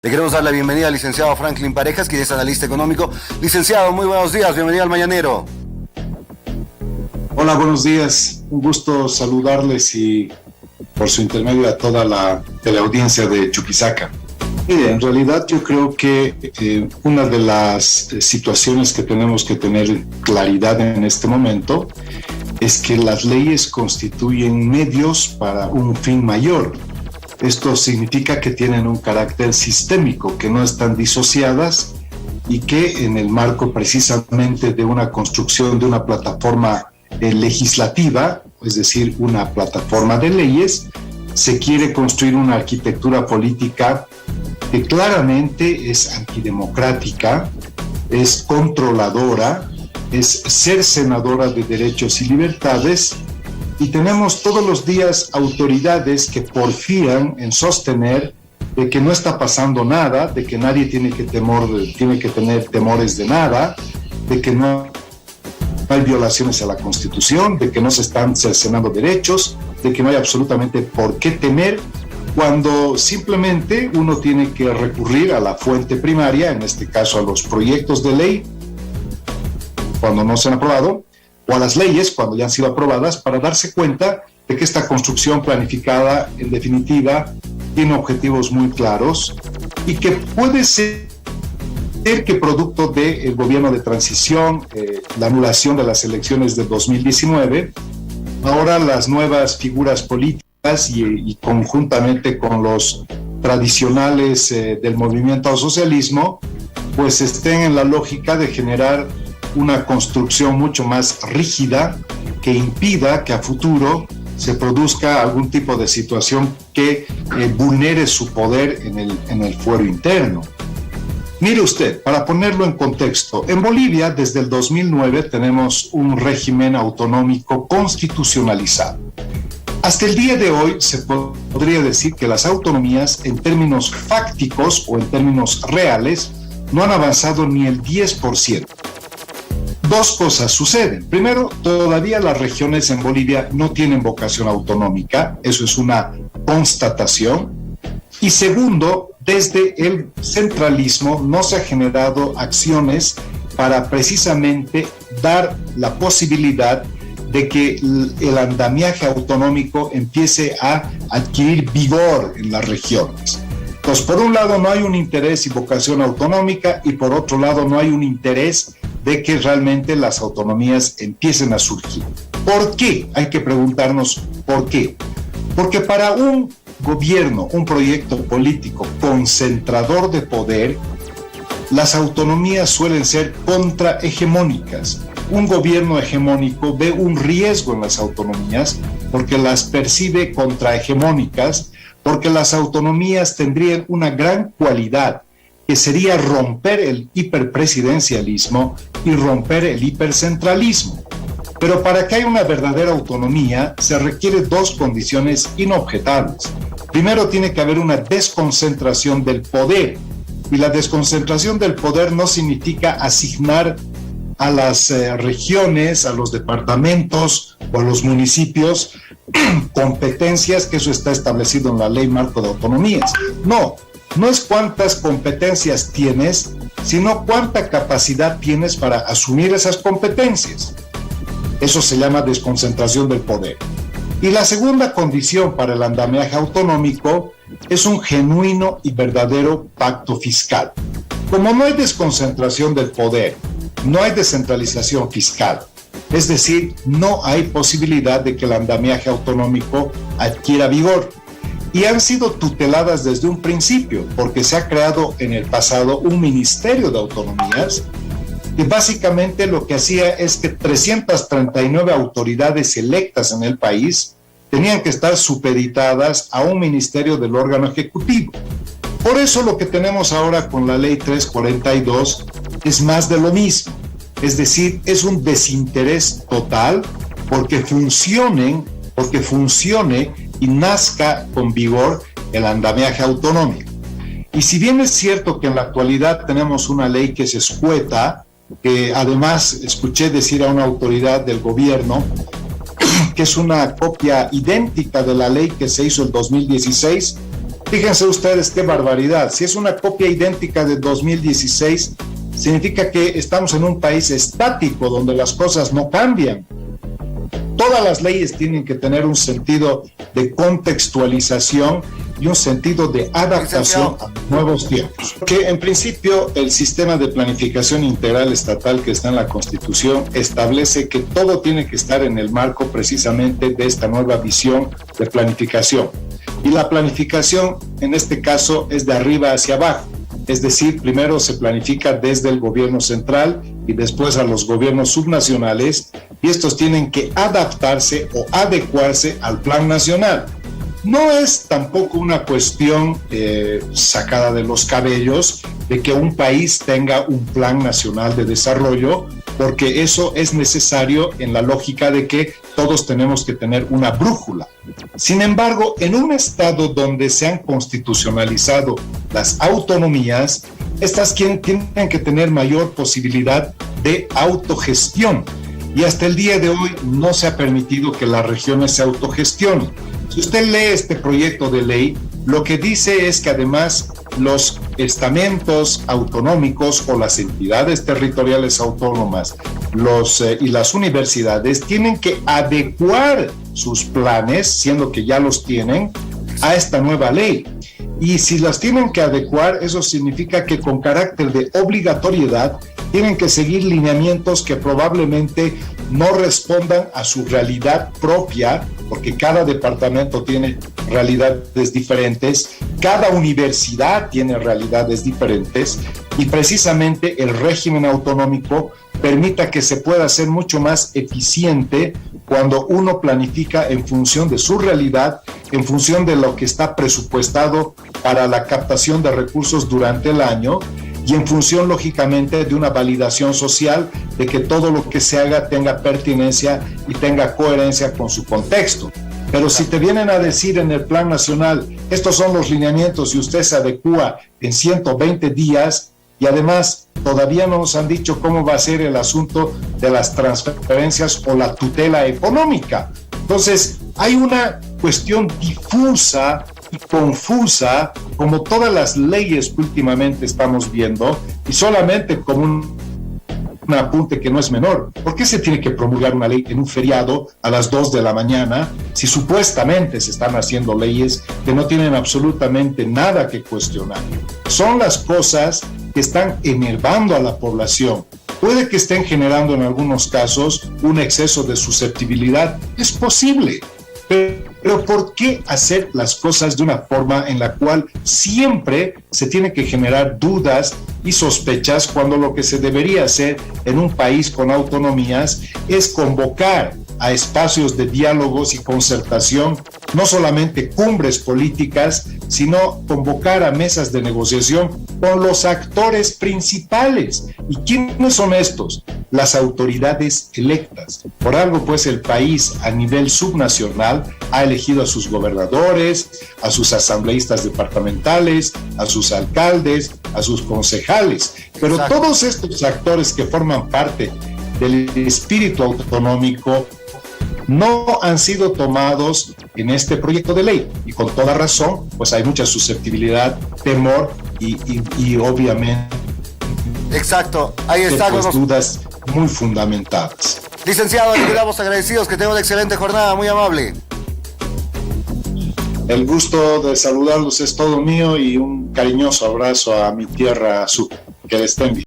Le queremos dar la bienvenida al licenciado Franklin Parejas, quien es analista económico. Licenciado, muy buenos días, bienvenido al Mañanero. Hola, buenos días. Un gusto saludarles y por su intermedio a toda la teleaudiencia de Chuquisaca. Mire, en realidad yo creo que una de las situaciones que tenemos que tener claridad en este momento es que las leyes constituyen medios para un fin mayor. Esto significa que tienen un carácter sistémico, que no están disociadas y que en el marco precisamente de una construcción de una plataforma legislativa, es decir, una plataforma de leyes, se quiere construir una arquitectura política que claramente es antidemocrática, es controladora, es cercenadora de derechos y libertades. Y tenemos todos los días autoridades que porfían en sostener de que no está pasando nada, de que nadie tiene que tener temores de nada, de que no hay violaciones a la Constitución, de que no se están cercenando derechos, de que no hay absolutamente por qué temer, cuando simplemente uno tiene que recurrir a la fuente primaria, en este caso a los proyectos de ley, cuando no se han aprobado, o a las leyes cuando ya han sido aprobadas, para darse cuenta de que esta construcción planificada, en definitiva, tiene objetivos muy claros y que puede ser que producto del gobierno de transición, la anulación de las elecciones de 2019, ahora las nuevas figuras políticas y conjuntamente con los tradicionales del movimiento al socialismo, pues estén en la lógica de generar una construcción mucho más rígida que impida que a futuro se produzca algún tipo de situación que vulnere su poder en el fuero interno. Mire usted, para ponerlo en contexto, en Bolivia desde el 2009 tenemos un régimen autonómico constitucionalizado. Hasta el día de hoy se podría decir que las autonomías en términos fácticos o en términos reales no han avanzado ni el 10%. Dos cosas suceden. Primero, todavía las regiones en Bolivia no tienen vocación autonómica, eso es una constatación. Y segundo, desde el centralismo no se han generado acciones para precisamente dar la posibilidad de que el andamiaje autonómico empiece a adquirir vigor en las regiones. Entonces, por un lado no hay un interés y vocación autonómica y por otro lado no hay un interés de que realmente las autonomías empiecen a surgir. ¿Por qué? Hay que preguntarnos por qué. Porque para un gobierno, un proyecto político concentrador de poder, las autonomías suelen ser contrahegemónicas. Un gobierno hegemónico ve un riesgo en las autonomías porque las percibe contrahegemónicas, porque las autonomías tendrían una gran cualidad, que sería romper el hiperpresidencialismo y romper el hipercentralismo. Pero para que haya una verdadera autonomía se requieren dos condiciones inobjetables. Primero, tiene que haber una desconcentración del poder, y la desconcentración del poder no significa asignar a las regiones, a los departamentos o a los municipios competencias, que eso está establecido en la Ley Marco de Autonomías. No es cuántas competencias tienes, sino cuánta capacidad tienes para asumir esas competencias. Eso se llama desconcentración del poder. Y la segunda condición para el andamiaje autonómico es un genuino y verdadero pacto fiscal. Como no hay desconcentración del poder, no hay descentralización fiscal, es decir, no hay posibilidad de que el andamiaje autonómico adquiera vigor. Y han sido tuteladas desde un principio, porque se ha creado en el pasado un ministerio de autonomías que básicamente lo que hacía es que 339 autoridades electas en el país tenían que estar supeditadas a un ministerio del órgano ejecutivo. Por eso lo que tenemos ahora con la ley 342 es más de lo mismo, es decir, es un desinterés total porque funcione y nazca con vigor el andamiaje autonómico. Y si bien es cierto que en la actualidad tenemos una ley que es escueta, que además escuché decir a una autoridad del gobierno que es una copia idéntica de la ley que se hizo en 2016, Fíjense ustedes qué barbaridad. Si es una copia idéntica de 2016, significa que estamos en un país estático donde las cosas no cambian. Todas las leyes tienen que tener un sentido de contextualización y un sentido de adaptación a nuevos tiempos. Que en principio el sistema de planificación integral estatal que está en la Constitución establece que todo tiene que estar en el marco precisamente de esta nueva visión de planificación. Y la planificación en este caso es de arriba hacia abajo. Es decir, primero se planifica desde el gobierno central y después a los gobiernos subnacionales, y estos tienen que adaptarse o adecuarse al plan nacional. No es tampoco una cuestión sacada de los cabellos de que un país tenga un plan nacional de desarrollo, porque eso es necesario en la lógica de que todos tenemos que tener una brújula. Sin embargo, en un estado donde se han constitucionalizado las autonomías, estas tienen que tener mayor posibilidad de autogestión. Y hasta el día de hoy no se ha permitido que las regiones se autogestionen. Si usted lee este proyecto de ley, lo que dice es que además los estamentos autonómicos o las entidades territoriales autónomas y las universidades tienen que adecuar sus planes, siendo que ya los tienen, a esta nueva ley. Y si las tienen que adecuar, eso significa que con carácter de obligatoriedad tienen que seguir lineamientos que probablemente no respondan a su realidad propia, porque cada departamento tiene realidades diferentes, cada universidad tiene realidades diferentes, y precisamente el régimen autonómico permita que se pueda ser mucho más eficiente cuando uno planifica en función de su realidad, en función de lo que está presupuestado para la captación de recursos durante el año, y en función, lógicamente, de una validación social de que todo lo que se haga tenga pertinencia y tenga coherencia con su contexto. Pero si te vienen a decir en el plan nacional, estos son los lineamientos y usted se adecúa en 120 días, y además todavía no nos han dicho cómo va a ser el asunto de las transferencias o la tutela económica. Entonces, hay una cuestión difusa y confusa, como todas las leyes que últimamente estamos viendo, y solamente como un apunte que no es menor. ¿Por qué se tiene que promulgar una ley en un feriado a las 2 de la mañana si supuestamente se están haciendo leyes que no tienen absolutamente nada que cuestionar? Son las cosas que están enervando a la población. Puede que estén generando en algunos casos un exceso de susceptibilidad, es posible, pero ¿por qué hacer las cosas de una forma en la cual siempre se tiene que generar dudas y sospechas cuando lo que se debería hacer en un país con autonomías es convocar a espacios de diálogos y concertación, no solamente cumbres políticas, sino convocar a mesas de negociación con los actores principales? ¿Y quiénes son estos? Las autoridades electas. Por algo, pues, el país a nivel subnacional ha elegido a sus gobernadores, a sus asambleístas departamentales, a sus alcaldes, a sus concejales. Pero exacto, todos estos actores que forman parte del espíritu autonómico no han sido tomados en este proyecto de ley, y con toda razón, pues hay mucha susceptibilidad, temor y obviamente exacto, ahí está, pues, dudas muy fundamentadas. Licenciado, le quedamos agradecidos, que tenga una excelente jornada, muy amable. El gusto de saludarlos es todo mío, y un cariñoso abrazo a mi tierra azul. Que les estén bien.